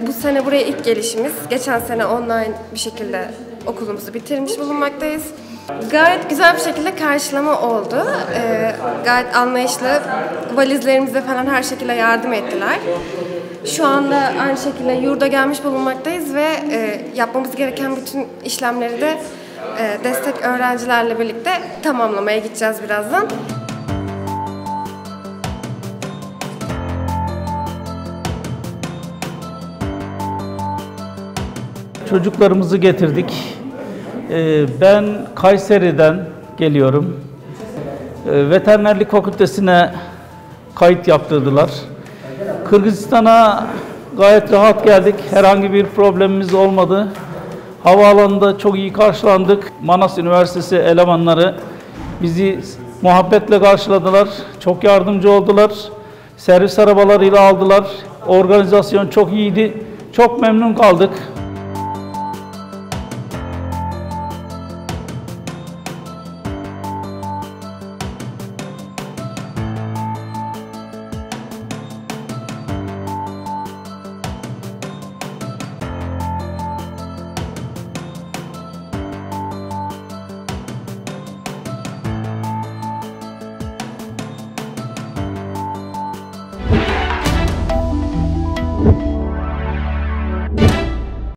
Bu sene buraya ilk gelişimiz. Geçen sene online bir şekilde okulumuzu bitirmiş bulunmaktayız. Gayet güzel bir şekilde karşılama oldu. Gayet anlayışlı, valizlerimize falan her şekilde yardım ettiler. Şu anda aynı şekilde yurda gelmiş bulunmaktayız ve yapmamız gereken bütün işlemleri de destek öğrencilerle birlikte tamamlamaya gideceğiz birazdan. Çocuklarımızı getirdik. Ben Kayseri'den geliyorum. Veterinerlik fakültesine kayıt yaptırdılar. Kırgızistan'a gayet rahat geldik. Herhangi bir problemimiz olmadı. Havaalanında çok iyi karşılandık. Manas Üniversitesi elemanları bizi muhabbetle karşıladılar. Çok yardımcı oldular. Servis arabalarıyla aldılar. Organizasyon çok iyiydi. Çok memnun kaldık.